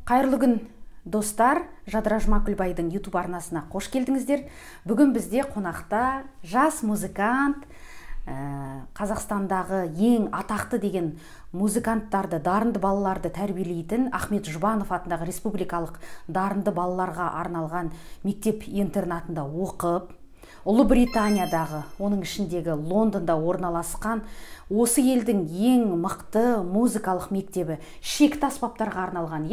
Қайырлы күн, достар. Жадыра Жұмакүлбайдың YouTube арнасына қош келдіңіздер. Бүгін бізде қонақта жас музыкант, Қазақстандағы ең атақты деген музыканттарды, дарынды балаларды тәрбиелейтін Ахмет Жұбанов атындағы республикалық дарынды балаларға арналған мектеп-интернатында оқып, Ұлыбританиядағы, оның ішіндегі Лондонда орналасқан осы елдің ең мықты музыкалық мектебі шекті аспаптарға арналған,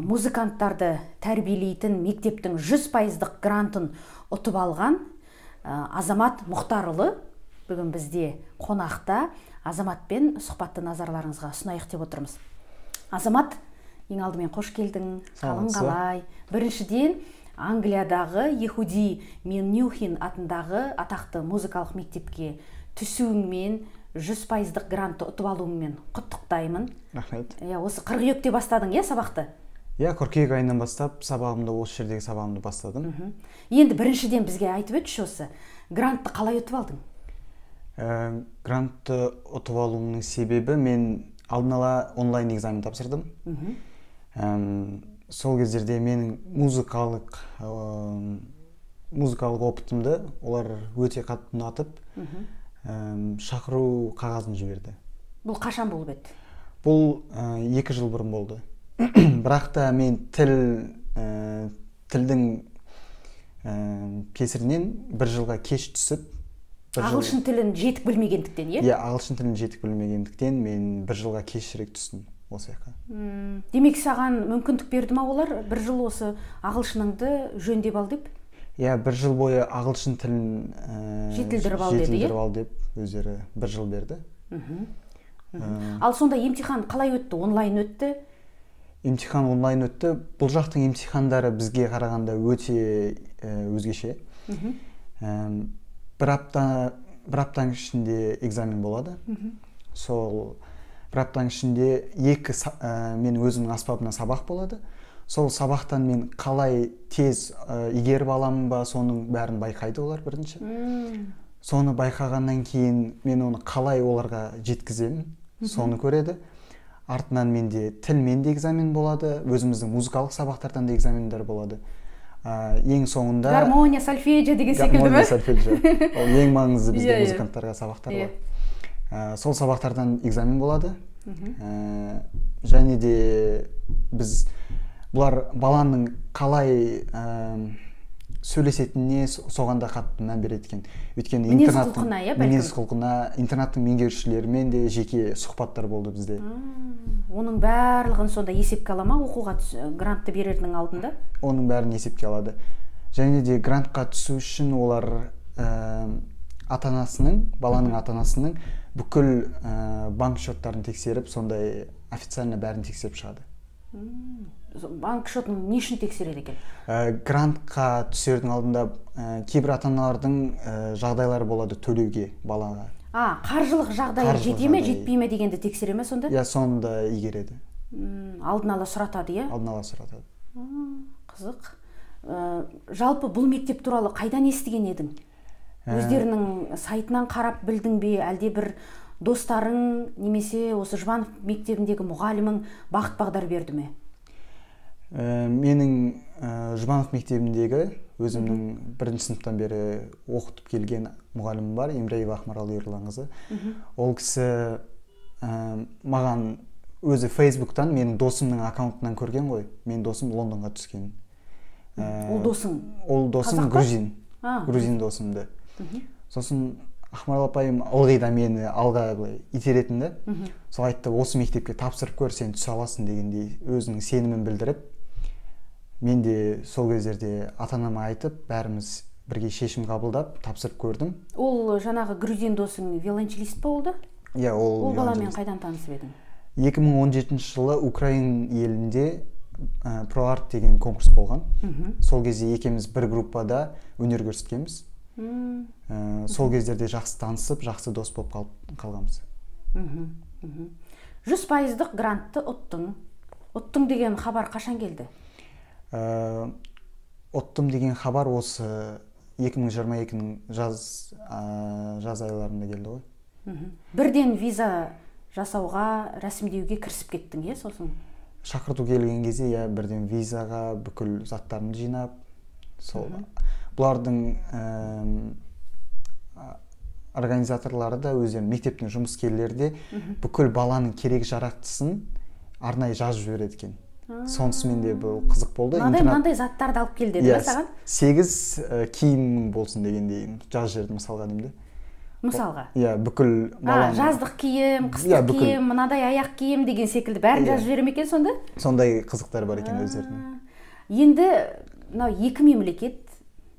музыканттарды тәрбиелейтін мектептің 100% грантын ұтып алған Азамат Мұхтарұлы бүгін бізде қонақта. Азаматпен сұхбатты назарларыңызға ұсынайық деп отырмыз. Азамат, ең алдымен қош келдің. Қалың қалай? Біріншіден, Англиядағы Ехуди Менюхин атындағы атақты музыкалық мектепке түсуіңмен, 100% грантты ұтып алуыңмен құттықтаймын. Рахмет. Осы қыркүйекте бастадың, сабақты? Қыркүйек айынан бастап сабағымды, осы жердегі сабағымды бастадым. Енді біріншіден бізге айтып өтші, осы грантты қалай ұтып алдың? Грантты ұтып алуымның себебі, мен алдын ала онлайн экзамен тапсырдым. Сол кездерде менің музыкалық опытымды олар өте қатты ұнатып, шақыру қағазын жіберді. Бұл қашан болып еді? Бұл 2 жыл бұрын болды. Бірақ та мен тілдің кесірінен 1 жылға кеш түсіп, ағылшын тілін жетік білмегендіктен, ағылшын тілін жетік білмегендіктен мен 1 жылға кешірек түстім осы жаққа. Демек, саған мүмкіндік берді ма олар 1 жыл осы ағылшыныңды жөндеп ал деп? 1 жыл бойы ағылшын тілін жетілдіріп ал деп өздері 1 жыл берді. Ал сонда емтихан қалай өтті? Онлайн өтті? Емтихан онлайн өтті. Бұл жақтың емтихандары бізге қарағанда өте өзгеше. Бір аптаның ішінде экзамен болады. Сол бір аптаның ішінде мен өзімнің аспабымнан сабақ болады. Сол сабақтан мен қалай тез игеріп аламын ба, соның бәрін байқайды олар бірінші. Соны байқағаннан кейін мен оны қалай оларға жеткіземін, соны көреді. Артынан менде тілмен де экзамен болады, өзіміздің музыкалық сабақтардан да экзамендер болады. Ең соңында гармония, сольфеджио деген секілді ме? Гармония, сольфеджио. Ол ең маңызды бізде музыканттарға сабақтар бар. Сол сабақтардан экзамен болады. Және де біз бұлар баланың қалай сөйлесетініне соған да қатты мән береді екен. Өйткені мінез құлқына, интернаттың меңгерушілерімен де жеке сұхбаттар болды бізде. Оның барлығын сонда есепке ала ма, оқуға грантты берердің алдында? Оның бәрін есепке алады. Және де грантқа түсу үшін олар баланың ата-анасының бүкіл банк счеттарын тексеріп, сондай официально бәрін тексеріп шығады. Банк счетын не үшін тексереді екен? Грантқа түсердің алдында кейбір ата-аналардың жағдайлары болады төлеуге балаға. Қаржылық жағдайы жете ме, жетпей ме дегенді тексере ме сонда? Соны да игереді. Алдын ала сұратады, Алдын ала сұратады. Қызық. Жалпы бұл мектеп туралы қайдан естіген едің? Өздерінің сайтынан қарап білдің бе, әлде бір достарың немесе осы Жұбанов мектебіндегі мұғалімің бағыт-бағдар берді ме? Менің Жұбанов мектебіндегі өзімнің 1-ші сыныптан бері оқытып келген мұғалімім бар, Емреева Ақмарал Ерланқызы. Ол кісі маған өзі Фейсбуктан менің досымның аккаунтынан көрген ғой. Мен досым Лондонға түскен. Ол досың? Ол досым грузин досымды. Сосын Ақмарал апайым ылғи да мені алға итеретінді. Сол айтты, осы мектепке тапсырып көр, сен түсе аласың дегендей өзінің сенімін білдіріп, мен де сол кездерде ата-анама айтып, бәріміз бірге шешім қабылдап, тапсырып көрдім. Ол жаңағы грузин досың виолончелист па болды? Ол баламен қайдан танысып едің? 2017 жылы Украин елінде ProArt деген конкурс болған. Сол кезде екеуміз бір группада өнер көрсеткенбіз. Сол кездерде жақсы танысып, жақсы дос болып қалғанбыз. 100% грантты ұттың. Ұттың деген хабар қашан келді? Ұттым деген хабар осы 2022-нің жаз айларында келді ғой. Бірден виза жасауға, рәсімдеуге кірісіп кеттің, сосын? шақырту келген кезде я бірден визаға бүкіл заттарымды жинап, сол бұлардың организаторлары да өздерінің мектептің жұмыскерлері де бүкіл баланың керек жарақтысын арнайы жазып жібереді екен. Сонысымен де бұл қызық болды. Мынандай заттарды алып кел деді саған? 8 киімің болсын дегендей жазып жіберді мысалға деймін де. Мысалға? Бүкіл баланың жаздық киім, қыстық киім, мынадай аяқ киім деген секілді бәрін жазып жібере ме екен сонда? Сондай қызықтар бар екен өздерінің. Енді мынау екі мемлекет,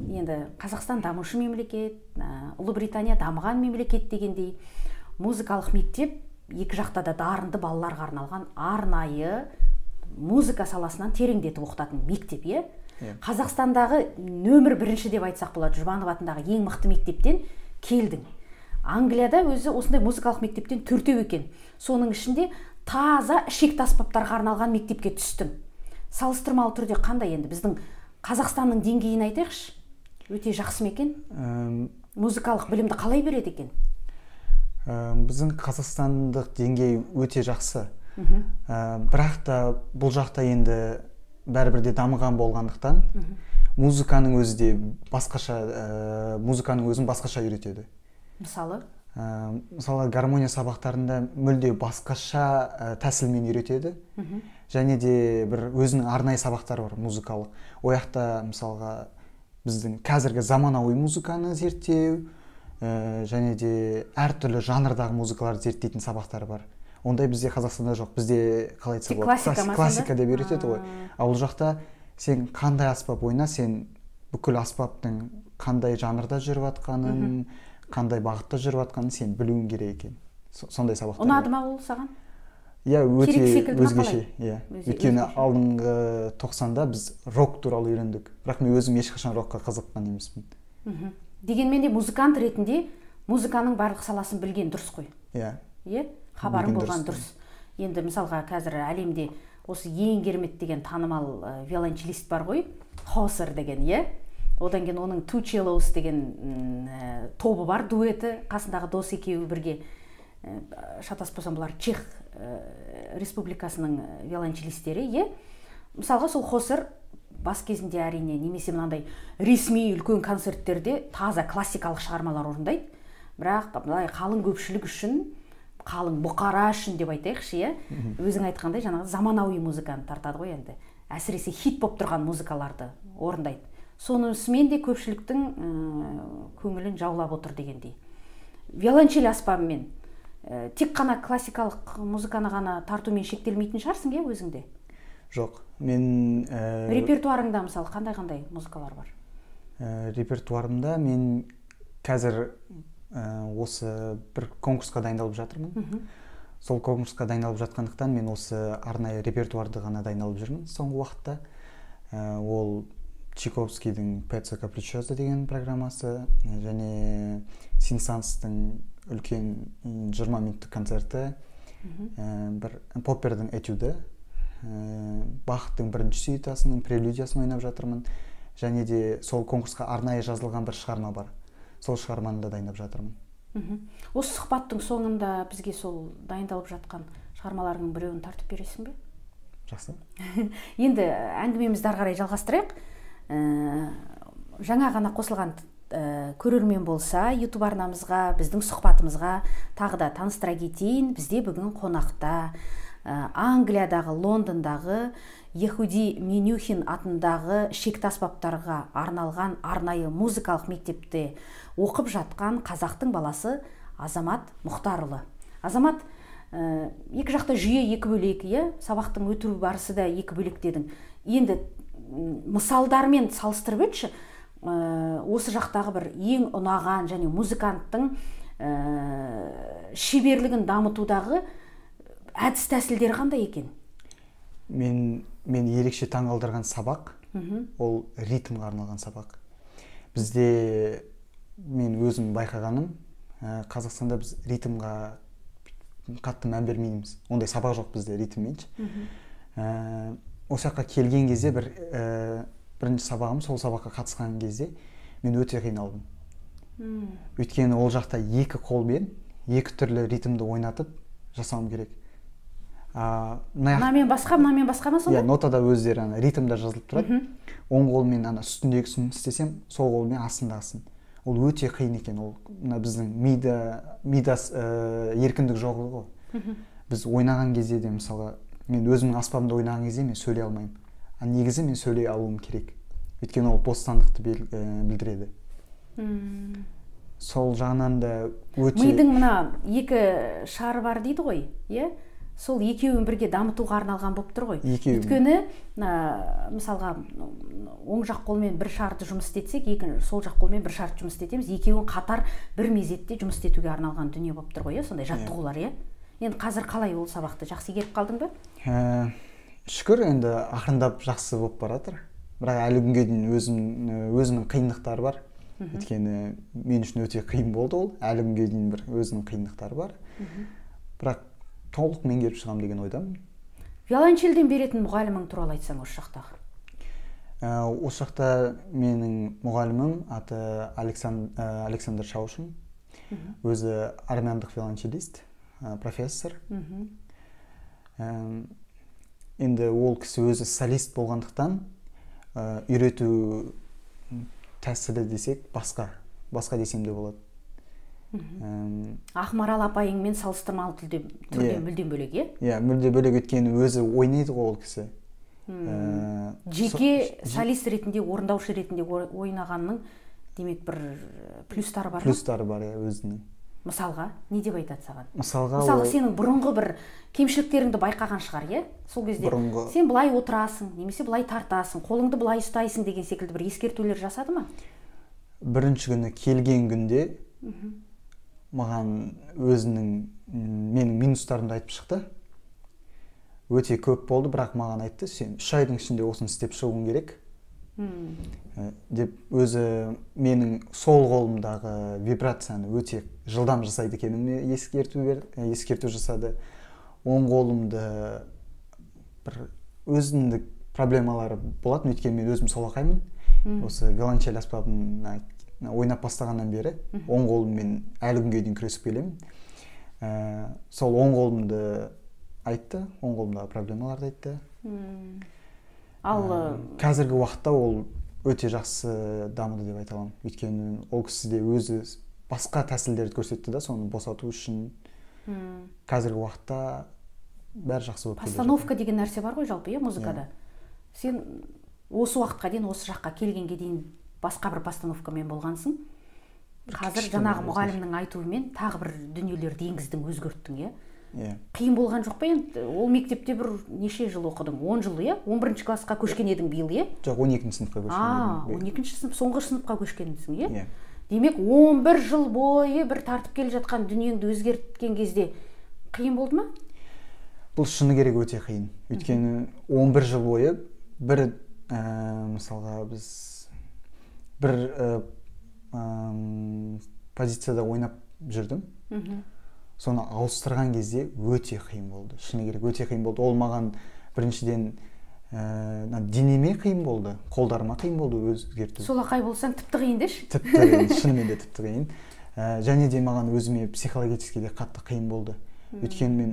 енді Қазақстан дамушы мемлекет, Ұлыбритания дамыған мемлекет дегендей, музыкалық мектеп екі жақта да дарынды балаларға арналған арнайы музыка саласынан тереңдетіп оқытатын мектеп, Қазақстандағы нөмір бірінші деп айтсақ болады, Жұбанов атындағы ең мықты мектептен келдің. Англияда өзі осындай музыкалық мектептен 4 екен. Соның ішінде таза ішекті аспаптарға арналған мектепке түстім. Салыстырмалы түрде қандай енді біздің Қазақстанның деңгейін айтайықшы? Өте жақсы ма екен? Музыкалық білімді қалай береді екен? Біздің қазақстандық деңгей өте жақсы. Бірақ та бұл жақта енді бәрібір де дамыған болғандықтан музыканың өзі де басқаша, музыканың өзін басқаша үйретеді. Мысалы? Мысалы гармония сабақтарында мүлде басқаша тәсілмен үйретеді. Және де бір өзінің арнайы сабақтары бар музыкалық. Ояқта мысалға біздің қазіргі заманауи музыканы зерттеу, және де әртүрлі жанрдағы музыкаларды зерттейтін сабақтары бар. Ондай бізде Қазақстанда жоқ. Бізде қалай айтса болады, классика деп үйретеді ғой. Ал бұл жақта сен қандай аспап ойна, сен бүкіл аспаптың қандай жанрда жүріп жатқанын, қандай бағытта жүріп жатқанын сен білуің керек екен. Сондай сабақтар. Ұнады ма ол саған? Өте өзгеше. Өйткені алдыңғы 90-да біз рок туралы үйрендік. Бірақ мен өзім ешқашан рокқа қызыққан емеспін. Дегенмен де музыкант ретінде музыканың барлық саласын білген дұрыс қой. Хабарың болған дұрыс. Енді мысалға қазір әлемде осы ең керемет деген танымал виолончелист бар ғой, Хосер деген, Одан кейін оның Two Cellos деген тобы бар, дуэті, қасындағы дос екеуі бірге, шатаспасам бұлар Чех республикасының виолончелистері, Мысалға сол Хосер бас кезінде әрине немесе мынандай ресми үлкен концерттерде таза классикалық шығармалар орындайды. Бірақ қалың көпшілік үшін, қалың бұқара үшін деп айтайықшы, өзің айтқандай жаңағы заманауи музыканы тартады ғой енді. Әсіресе хит боп тұрған музыкаларды орындайды. Сонысымен де көпшіліктің көңілін жаулап отыр дегендей. Виолончель аспабымен тек қана классикалық музыканы ғана тартумен шектелмейтін шығарсың өзіңде? Жоқ, мен репертуарыңда мысалы қандай музыкалар бар? Репертуарымда мен қазір осы бір конкурсқа дайындалып жатырмын. Сол конкурсқа дайындалып жатқандықтан мен осы арнайы репертуарды ғана дайындалып жүрмін соңғы уақытта. Ол Чайковскийдің Пеццо Капричозо деген программасы және Сен-Санстың үлкен 20 минуттық концерті, бір Поппердің этюді, Бахтың бірінші сюитасының прелюдиясын ойнап жатырмын. Және де сол конкурсқа арнайы жазылған бір шығарма бар. Сол шығарманы да дайындап жатырмын. Осы сұхбаттың соңында бізге сол дайындалып жатқан шығармаларының біреуін тартып бересің бе? Жақсы. Енді әңгімемізді ары қарай жалғастырайық. Жаңа ғана қосылған көрермен болса, YouTube арнамызға, біздің сұхбатымызға тағы да таныстыра кетейін. Бізде бүгін қонақта Англиядағы, Лондондағы Ехуди Менюхин атындағы ішекті аспаптарға арналған арнайы музыкалық мектепте оқып жатқан қазақтың баласы Азамат Мұхтарұлы. Азамат, екі жақта жүйе екі бөлек, сабақтың өту барысы да екі бөлек дедің. Енді мысалдармен салыстырып өтші, осы жақтағы бір ең ұнаған және музыканттың шеберлігін дамытудағы әдіс тәсілдері қандай екен? Мен ерекше таңғалдырған сабақ, ол ритмға арналған сабақ. Бізде мен өзім байқағаным, Қазақстанда біз ритмға қатты мән бермейміз. Ондай сабақ жоқ бізде ритмменші. Осы жаққа келген кезде бірінші сабағым, сол сабаққа қатысқан кезде мен өте қиналдым. Өйткені ол жақта екі қолмен екі түрлі ритмді ойнатып жасауым керек. мынамен басқа ма сонда? Иә, нотада өздері ана ритмда жазылып тұрады. Оң қолмен ана үстіндегісін істесем, сол қолмен астындағысын. Ол өте қиын екен. Ол мына біздің мида еркіндік жоқ ғой. Біз ойнаған кезде де мысалға мен өзімнің аспабымда ойнаған кезде мен сөйлей алмаймын. Негізі мен сөйлей алуым керек. Өйткені ол бостандықты білдіреді. Сол жағынан да өте... Мидың мына екі шары бар дейді ғой, иә? Сол екеуін бірге дамытуға арналған болып тұр ғой. Өйткені мысалға оң жақ қолмен бір шарды жұмыс істетсек, сол жақ қолмен бір шарды жұмыс істетеміз, екеуін қатар бір мезетте жұмыс істетуге арналған дүние болып тұр ғой, сондай жаттығулар, иә? Енді қазір қалай ол сабақты жақсы игеріп қалдың ба? Шүкір, енді ақырындап жақсы болып баратыр. Бірақ әлі күнге дейін өзінің қиындықтары бар. Өйткені мен үшін өте қиын болды ол. Әлі күнге дейін бір өзінің қиындықтары бар. Бірақ толық меңгеріп шығамын деген ойдамын. Виолончельден беретін мұғалімің туралы айтсаң осы жақтағы. Осы жақта менің мұғалімім аты Александр Шаушин. Өзі армяндық виолончелист, профессор. Енді ол кісі өзі солист болғандықтан үйрету тәсілі десек басқа десем де болады. Ақмарал апайыңмен салыстырмалы түрде мүлдем бөлек, е? Иә, мүлде бөлек, өйткені өзі ойнайды ғой ол кісі. Жеке солист ретінде, орындаушы ретінде ойнағанның демек бір плюстары бар ма? Плюстары бар, өзінің. Мысалға, не деп айтады саған? Мысалға сенің бұрынғы бір кемшіліктеріңді байқаған шығар, иә? Сол кезде сен былай отырасың, немесе былай тартасың, қолыңды былай ұстайсың деген секілді бір ескертулер жасады ма? Бірінші күні келген күнде маған менің минустарымды айтып шықты. Өте көп болды, бірақ маған айтты, сен 3 айдың ішінде осыны істеп шығуың керек. Деп өзі менің сол қолымдағы вибрацияны өте жылдам жасайды екеніне ескерту жасады. Оң қолымды бір өзіндік проблемалары болатын, өйткені мен өзім солақаймын. Осы виолончель аспабын ойнап бастағаннан бері оң қолыммен әлі күнге дейін күресіп келемін. Сол оң қолымды айтты, оң қолымдағы проблемаларды айтты. Қазіргі уақытта ол өте жақсы дамыды деп айта аламын. Өйткені ол кісі де өзі басқа тәсілдерді көрсетті да, соны босату үшін. Қазіргі уақытта бәрі жақсы болып келе жатыр. Постановка деген нәрсе бар ғой жалпы, иә, музыкада. Сен осы уақытқа дейін, осы жаққа келгенге дейін басқа бір постановкамен болғансың. Қазір жаңағы мұғалімнің айтуымен тағы бір дүниелерді енгіздің, өзгерттің, иә? Қиын болған жоқ па енді? Ол мектепте бір неше жыл оқыдың? 10 жыл, иә? 11-ші классқа көшкен едің биыл, иә? Жоқ, 12-ші сыныпқа көшкен едім. 12-ші сынып, соңғы сыныпқа көшкенсің, иә? Демек, 11 жыл бойы бір тартып келе жатқан дүниеңді өзгерткен кезде қиын болды ма? Бұл шыны керек өте қиын. Өйткені 11 жыл бойы бір мысалға біз бір позицияда ойнап жүрдім. Соны ауыстырған кезде өте қиын болды. Шыны керек өте қиын болды. Ол маған біріншіден денеме қиын болды, қолдарыма қиын болды өзгерту. Солақай болсаң тіпті қиын деші? Тіпті қиын, шынымен де тіпті қиын. Және де маған өзіме психологически де қатты қиын болды. Өйткені мен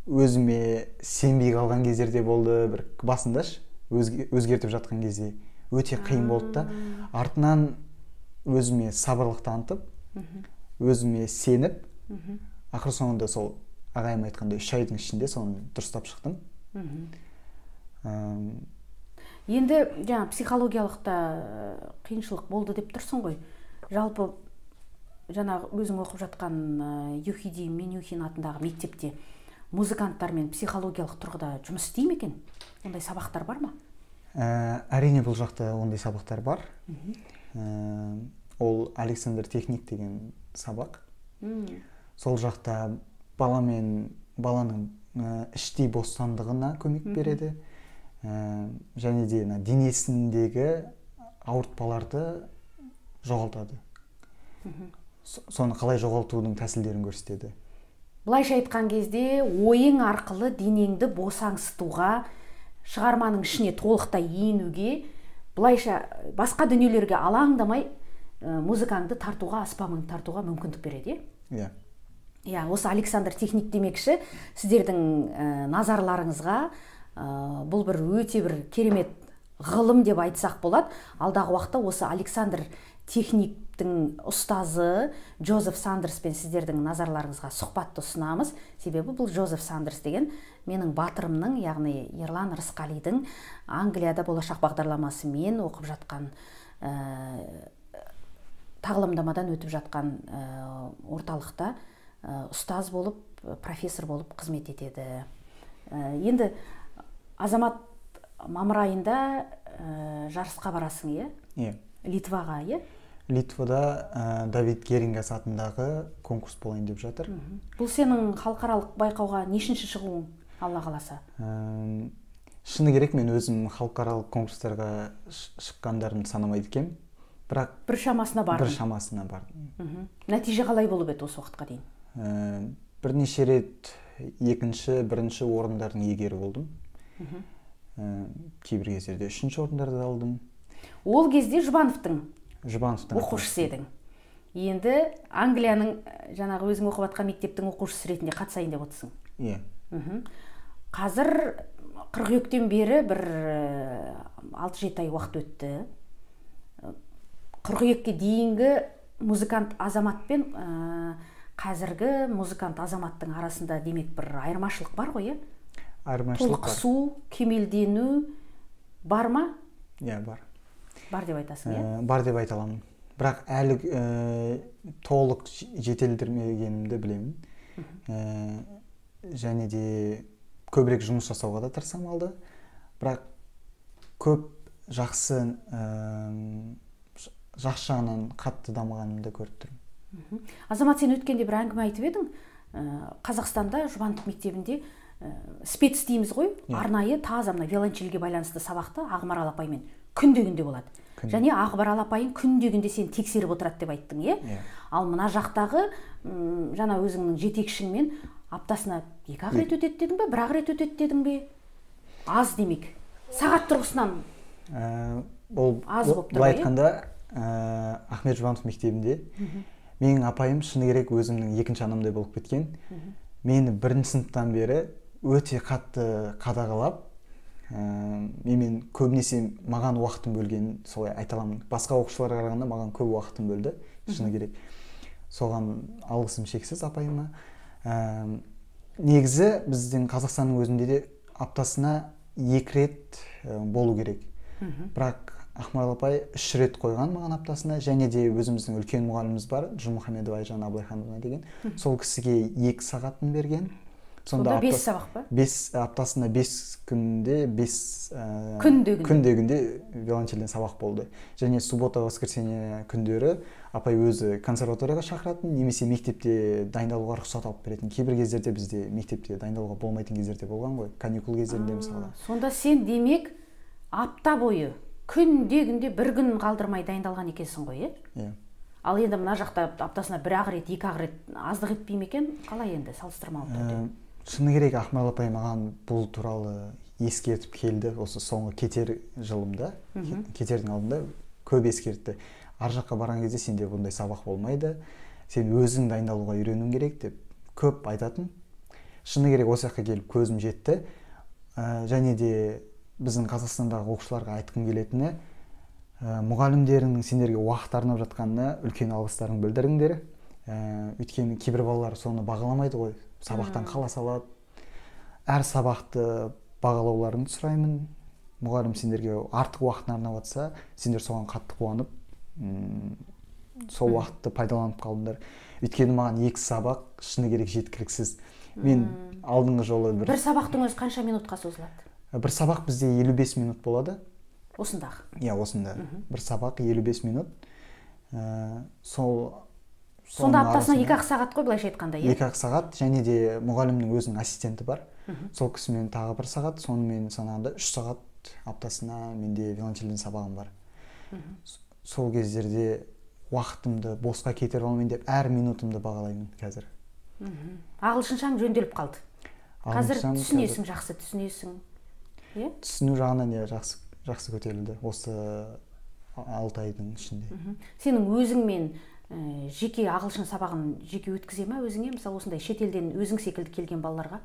өзіме сенбей қалған кездерде болды, бір басындаш өзгертіп жатқан кезде өте қиын болды да. Артынан өзіме сабырлық танытып, өзіме сеніп, ақыр соңында сол ағайым айтқандай 3 айдың ішінде соны дұрыстап шықтым. Енді жаңа психологиялықта қиыншылық болды деп тұрсың ғой. Жалпы жаңағы өзің оқып жатқан Юхиди Менюхин атындағы мектепте музыканттармен психологиялық тұрғыда жұмыс істей ме екен? Ондай сабақтар бар ма? Әрине бұл жақта ондай сабақтар бар. Ол Александр Техник деген сабақ. Сол жақта баланың іштей бостандығына көмек береді. Және де денесіндегі ауыртпаларды жоғалтады. Соны қалай жоғалтудың тәсілдерін көрсетеді. Былайша айтқан кезде ойың арқылы денеңді босаңсытуға, шығарманың ішіне толықтай енуге, былайша басқа дүниелерге алаңдамай музыкаңды тартуға, аспабыңды тартуға мүмкіндік береді, иә? Иә, осы Александр Техник демекші, сіздердің назарларыңызға бұл бір өте бір керемет ғылым деп айтсақ болады. Алдағы уақытта осы Александр Техниктің ұстазы Джозеф Сандерспен сіздердің назарларыңызға сұхбатты ұсынамыз. Себебі бұл Джозеф Сандерс деген менің батырымның, яғни Ерлан Рысқалидың Англияда болашақ бағдарламасымен оқып жатқан, тағылымдамадан өтіп жатқан орталықта ұстаз болып, профессор болып қызмет етеді. Енді Азамат, мамыр айында жарысқа барасың, иә? Иә. Литваға, иә? Литвада Давид Герингас атындағы конкурс болайын деп жатыр. Бұл сенің халықаралық байқауға нешінші шығуың, Алла қаласа? Шыны керек, мен өзім халықаралық конкурстарға шыққандарымды санамайды екенмін. Бірақ бір шамасына бардың. Бір шамасына бардым. Нәтиже қалай болып еді осы уақытқа дейін? Бірнеше рет екінші, бірінші орындардың иегері болдым. Кейбір кездерде үшінші орындарды алдым. Ол кезде Жұбановтың оқушысы едің. Енді Англияның жаңағы өзің оқып жатқан мектептің оқушысы ретінде қатысайын деп отырсың. Иә. Қазір қыркүйектен бері бір 6-7 ай уақыт өтті. Қыркүйекке дейінгі музыкант Азамат пен қазіргі музыкант Азаматтың арасында демек бір айырмашылық бар ғой, иә? Айырмашылық бар. Толықсу, кемелдену бар ма? Иә, бар. Бар деп айтасың, иә? Бар деп айта аламын. Бірақ әлі толық жетілдірмегенімді білемін. Және де көбірек жұмыс жасауға да тырысамын алды. Бірақ көп жақсы жағынан қатты дамығанымды көріп тұрмын. Азамат, сен өткенде бір әңгіме айтып едің. Қазақстанда Жұбанов мектебінде спец дейміз ғой, арнайы таза мына виолончельге байланысты сабақты Ағымарал апаймен күнде болады. Және Ағымарал апайын күнде сен тексеріп отырады деп айттың, иә? Ал мына жақтағы жаңа өзіңнің жетекшіңмен аптасына 2-ақ рет өтеді дедің бе, 1-ақ рет өтеді дедің бе? Аз демек. Сағат тұрғысынан аз болып тұр, былай айтқанда, Ахмет Жұбанов мектебінде менің апайым шыны керек өзімнің екінші анамдай болып кеткен. Мені бірінші сыныптан бері өте қатты қадағалап, мен көбінесе маған уақытын бөлгенін солай айта аламын. Басқа оқушыларға қарағанда маған көп уақытын бөлді, шыны керек. Соған алғысым шексіз апайыма. Негізі біздің Қазақстанның өзінде де аптасына 2 рет болу керек. Бірақ Ақмарал апай 3 рет қойған маған аптасына, және де өзіміздің үлкен мұғаліміміз бар, Жұмахамедова Айжан Абылайхановна деген. Сол кісіге 2 сағатын берген. Сонда 5 сабақ па? Аптасына 5 күнде 5 күнде виолончельден сабақ болды. Және суббота, воскресенье күндері апай өзі консерваторияға шақыратын, немесе мектепте дайындалуға рұқсат алып беретін. Кейбір кездерде бізде мектепте дайындалуға болмайтын кездерде болған ғой, каникул кездерінде мысалы. Сонда сен демек апта бойы күнде бір күн қалдырмай дайындалған екенсің ғой, иә? Ал енді мына жақта аптасына 1-ақ рет, 2-ақ рет аздық етпей ме екен? Қалай енді салыстырмалы түрде? Шыны керек, Ақмарал апай маған бұл туралы ескертіп келді. Осы соңғы кетер жылымда, кетердің алдында көп ескертті. Ар жаққа барған кезде сенде бұндай сабақ болмайды, сен өзің дайындалуға үйренуің керек деп көп айтатын. Шыны керек, осы жаққа келіп көзім жетті. Және де біздің Қазақстандағы оқушыларға айтқым келетіні, мұғалімдерінің сендерге уақыт арнап жатқанына үлкен алғыстарын білдіріңдер. Өйткені кейбір балалар соны бағаламайды ғой, сабақтан қала салады. Әр сабақты бағалауларыңды сұраймын. Мұғалім сендерге артық уақытын арнап жатса, сендер соған қатты қуанып, сол уақытты пайдаланып қалыңдар. Өйткені маған 2 сабақ шыны керек жеткіліксіз. Мен алдыңғы жолы бір сабақтың өзі қанша минутқа созылады? Бір сабақ бізде 55 минут болады. Осындағы? Иә, осында. Бір сабақ 55 минут. Сонда аптасына 2-ақ сағат қой, былайша айтқанда, иә? 2-ақ сағат, және де мұғалімнің өзінің ассистенті бар. Сол кісімен тағы 1 сағат, сонымен санағанда 3 сағат аптасына менде виолончельден сабағым бар. Сол кездерде уақытымды босқа кетіріп алмайын деп әр минутымды бағалаймын қазір. Ағылшыншаң жөнделіп қалды. Қазір түсінесің, жақсы түсінесің. Түсіну жағынан жақсы көтерілді осы 6 айдың ішінде. Сенің өзіңмен жеке ағылшын сабағын жеке өткізе ма өзіңе, мысалы осындай шетелден өзің секілді келген балаларға?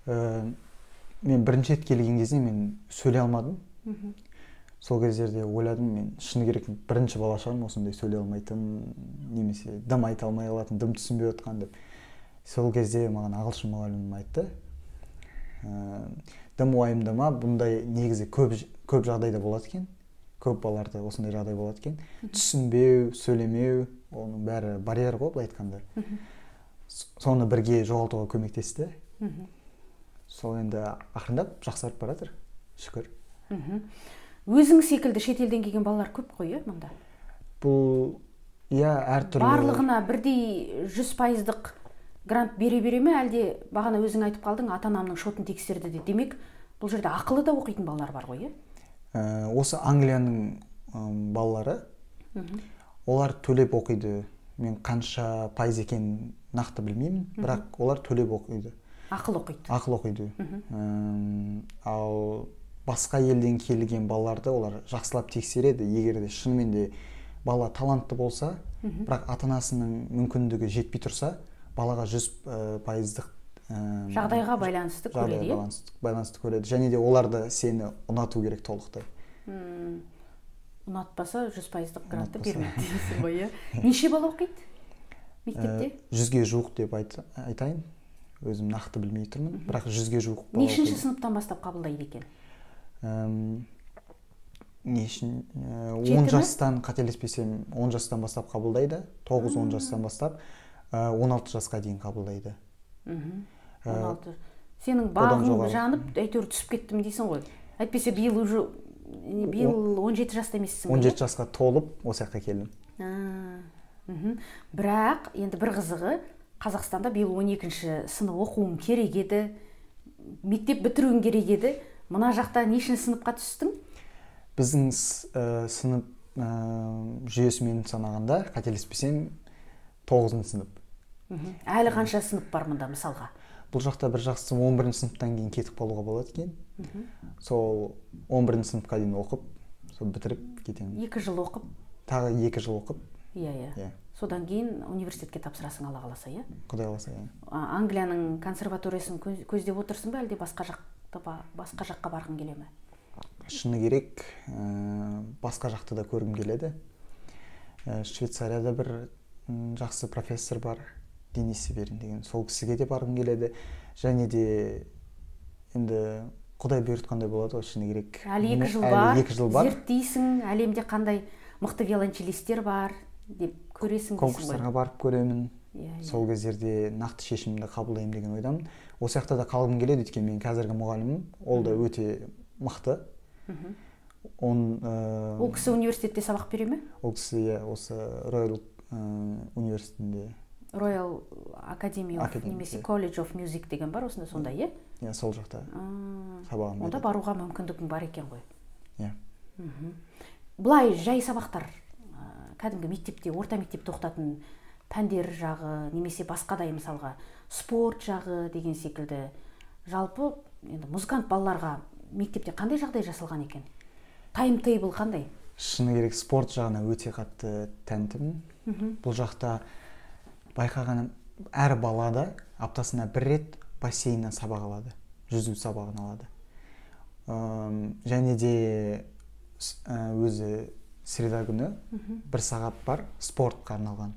Мен бірінші рет келген кезде мен сөйлей алмадым. Сол кездерде ойладым, мен шыны керек бірінші бала шығармын осындай сөйлей алмайтын, немесе дым айта алмай қалатын, дым түсінбей отқан деп. Сол кезде маған ағылшын мұғалімім айтты. Дым уайымдама, бұндай негізі көп жағдайда болады екен. Көп балаларда осындай жағдай болады екен. Түсінбеу, сөйлемеу, оның бәрі барьер ғой, былай айтқанда. Соны бірге жоғалтуға көмектесті. Сол енді ақырындап жақсарып баратыр, шүкір. Өзің секілді шетелден келген балалар көп қой, мұнда? Бұл, әртүрлі. Барлығына бірдей 100%-ық грант бере ме, әлде бағана өзің айтып қалдың, ата-анамның шотын тексерді де. Демек, бұл жерде ақылы да оқитын балалар бар ғой, Осы Англияның балалары, олар төлеп оқиды. Мен қанша пайыз екенін нақты білмеймін, бірақ олар төлеп оқиды. Ақыл оқиды. Ақыл оқиды. Ал басқа елден келген балаларды олар жақсылап тексереді. Егер де шынымен де бала талантты болса, бірақ ата-анасының мүмкіндігі жетпей тұрса, балаға 100%-ық жағдайға байланысты көреді. Байланысты көреді. Және де оларды сені ұнату керек толықтай. Ұнатпаса 100%-ық грантты бермейді дейсің ғой, Неше бала оқиды мектепте? 100-ге жуық деп айтайын. Өзім нақты білмей тұрмын, бірақ 100-ге жуық бала оқиды. Нешінші сыныптан бастап қабылдайды екен? 10 жастан, қателеспесем, 10 жастан бастап қабылдайды. 9-10 жастан бастап 16 жасқа дейін қабылдайды. 16. Сенің бағың жанып, әйтеуір түсіп кеттім дейсің ғой. Әйтпесе биыл 17 жаста емессің ғой? 17 жасқа толып, осы жаққа келдім. Бірақ, енді бір қызығы, Қазақстанда биыл 12-ші сынып оқуым керек еді, мектеп бітіруім керек еді. Мына жақта нешінші сыныпқа түстің? Біздің сынып жүйесімен санағанда, қателеспесем, 9-шы сынып. Әлі қанша сынып бар мұнда мысалға? Бұл жақта бір жақсы 11-ші сыныптан кейін кетіп қалуға болады екен. Сол 11-ші сыныпқа дейін оқып, сол бітіріп кетемін. 2 жыл оқып? Тағы 2 жыл оқып. Содан кейін университетке тапсырасың, Алла қаласа, Құдай қаласа, Англияның консерваториясын көздеп отырсың ба, әлде басқа жаққа барғың келе ме? Шыны керек, басқа жақты да көргім келеді. Швейцарияда бір жақсы профессор бар, Денис Северин деген, сол кісіге де барғым келеді. Және де енді Құдай бұйыртқандай болады, шыны керек. Әлі 2 жыл бар, зерттейсің, әлемде қандай мықты виолончелистер бар деп көресің дейсің ғой. Конкурстарға барып көремін. Сол кездерде нақты шешімді қабылдаймын деген ойдамын. Осы жақта да қалғым келеді, өйткені мен қазіргі мұғалімім, ол да өте мықты. Ол кісі университетте сабақ бере ме? Ол кісі осы Royal университетінде. Royal Academy of немесе College of Music деген бар, осында сондай, Сол жақта сабағым береді. Онда баруға мүмкіндігің бар екен ғой. Бұлай жай сабақтар, кәдімгі мектепте, орта мектепте оқытатын пәндер жағы, немесе басқадай мысалға спорт жағы деген секілді, жалпы музыкант балаларға мектепте қандай жағдай жасалған екен? Тайм-тейбл қандай? Шыны керек, спорт жағына өте қатты тәнтімін. Бұл жақта байқағаным, әр балада аптасына 1 рет бассейннен сабақ алады, жүзу сабағын алады. Және де өзі среда күні 1 сағат бар спортқа арналған.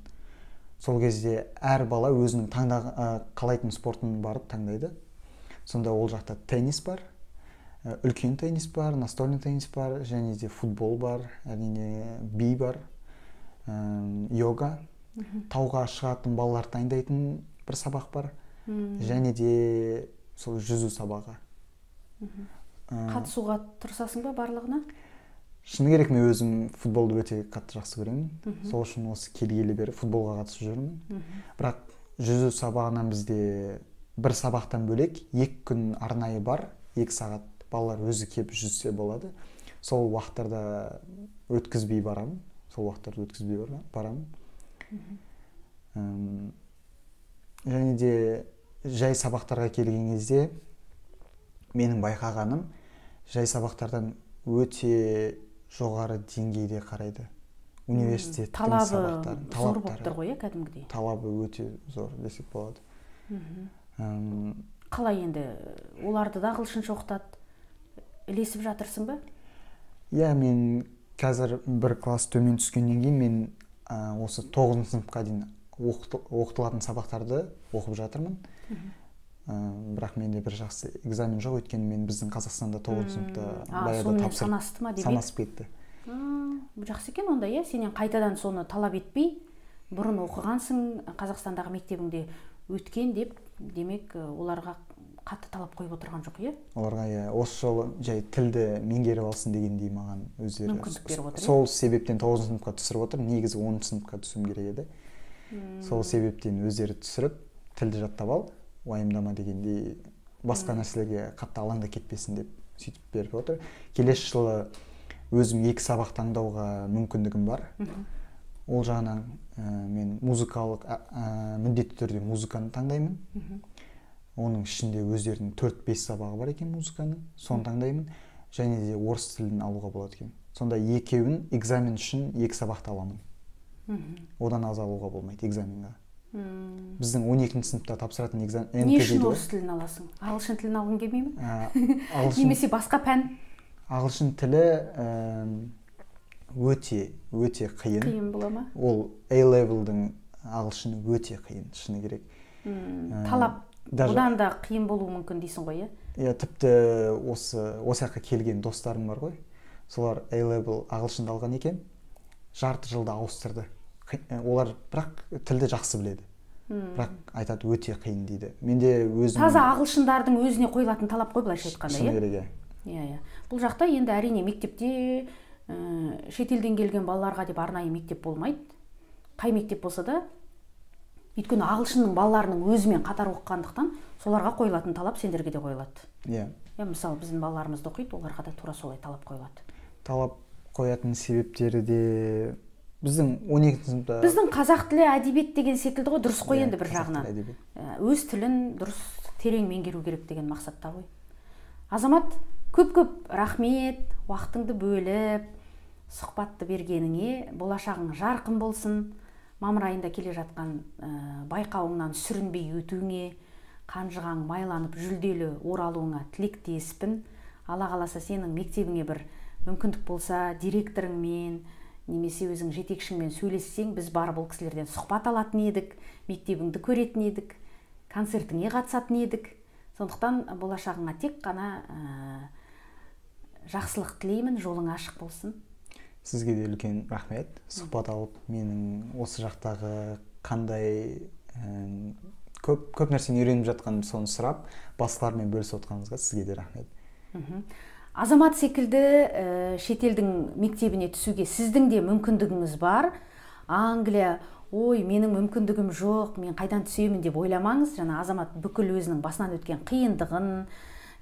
Сол кезде әр бала өзінің қалайтын спортын барып таңдайды. Сонда ол жақта теннис бар, үлкен теннис бар, настольный теннис бар, және де футбол бар, әрине би бар, йога. Тауға шығатын балалар дайындайтын бір сабақ бар. Және де сол жүзу сабағы. Қатысуға тырысасың ба барлығына? Шыны керек, мен өзім футболды өте қатты жақсы көремін. Сол үшін осы келгелі бері футболға қатысып жүрмін. Бірақ жүзу сабағынан бізде бір сабақтан бөлек 2 күн арнайы бар, 2 сағат балалар өзі келіп жүзсе болады. Сол уақыттарда өткізбей барамын. Және де жай сабақтарға келген кезде менің байқағаным, жай сабақтардан өте жоғары деңгейде қарайды. университеттің талабы сабақтарын зор болып тұр ғой, кәдімгідей. Талабы өте зор десек болады. Қалай енді оларды да ағылшынша оқытады, ілесіп жатырсың ба? Иә, мен қазір бір класс төмен түскеннен кейін мен осы 9 сыныпқа дейін оқытылатын сабақтарды оқып жатырмын. Бірақ менде бір жақсы экзамен жоқ, өйткені мен біздің Қазақстанда 9 сыныпта баяғыда тапсырып санасты ма деп? Санасып кетті. Жақсы екен онда, иә, сенен қайтадан соны талап етпей, бұрын оқығансың, Қазақстандағы мектебіңде өткен деп, демек оларға қатты талап қойып отырған жоқ, иә? Оларға осы жолы жай тілді меңгеріп алсын дегендей маған өздері мүмкіндік беріп отыр. Сол себептен 9 сыныпқа түсіріп отыр. Негізі 10 сыныпқа түсуім керек еді. Сол себептен өздері түсіріп, тілді жаттап ал, уайымдама дегендей, басқа нәрселерге қатты алаңда кетпесін деп сөйтіп беріп отыр. Келесі жылы өзім 2 сабақ таңдауға мүмкіндігім бар. Ол жағынан мен музыкалық міндетті түрде музыканы таңдаймын. Оның ішінде өздерінің 4-5 сабағы бар екен музыканың, соны таңдаймын. Және де орыс тілін алуға болады екен. Сонда екеуін экзамен үшін 2 сабақты аламын. Одан аз алуға болмайды экзаменға. Біздің 12 сыныпта тапсыратын экзамен МТ дейді. Не үшін орыс тілін аласың? Ағылшын тілін алғың келмей ме? Немесе басқа пән? Ағылшын тілі өте қиын. Қиын бола ма? Ол A-level'дің ағылшыны өте қиын, шыны керек. Талап бұдан да қиын болуы мүмкін дейсің ғой, иә? Тіпті осы жаққа келген достарым бар ғой. Солар A-level ағылшынды алған екен, жарты жылда ауыстырды. Олар бірақ тілді жақсы біледі. Бірақ айтады өте қиын дейді. Менде өзім таза ағылшындардың өзіне қойылатын талап қой, былайша айтқанда, шыны керек, иә. Бұл жақта енді әрине мектепте шетелден келген балаларға деп арнайы мектеп болмайды. Қай мектеп болса да, өйткені ағылшынның балаларының өзімен қатар оқығандықтан соларға қойылатын талап сендерге де қойылады. Иә. Мысалы біздің балаларымыз да оқиды, оларға да тура солай талап қойылады. Талап қоятын себептері де біздің 12 сыныпта біздің қазақ тілі әдебиет деген секілді ғой, дұрыс қой енді бір жағынан. Өз тілін дұрыс терең меңгеру керек деген мақсатта ғой. Азамат, көп рахмет, уақытыңды бөліп, сұхбатты бергеніңе, болашағың жарқын болсын. Мамыр айында келе жатқан байқауыңнан сүрінбей өтуіңе, қанжығаң майланып жүлделі оралуыңа тілектеспін. Алла қаласа сенің мектебіңе бір мүмкіндік болса, директорыңмен немесе өзің жетекшіңмен сөйлессең, біз барып ол кісілерден сұхбат алатын едік, мектебіңді көретін едік, концертіңе қатысатын едік. Сондықтан болашағыңа тек қана жақсылық тілеймін, жолың ашық болсын. Сізге де үлкен рахмет. Сұхбат алып, менің осы жақтағы қандай көп нәрсені үйреніп жатқанымды соны сұрап, басқалармен бөлісіп отқаныңызға сізге де рахмет. Азамат секілді шетелдің мектебіне түсуге сіздің де мүмкіндігіңіз бар. Англия, ой, менің мүмкіндігім жоқ, мен қайдан түсемін деп ойламаңыз. Жаңа Азамат бүкіл өзінің басынан өткен қиындығын,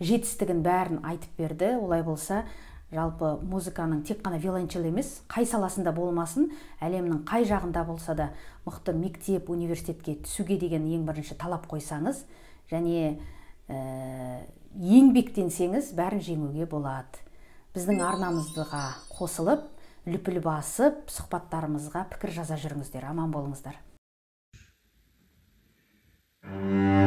жетістігін бәрін айтып берді. Олай болса, жалпы музыканың тек қана виолончел емес, қай саласында болмасын, әлемнің қай жағында болса да мықты мектеп, университетке түсуге деген ең бірінші талап қойсаңыз, және еңбектенсеңіз, бәрін жеңуге болады. Біздің арнамызға қосылып, лүпіл басып, сұхбаттарымызға пікір жаза жүріңіздер. Аман болыңыздар. Thank you.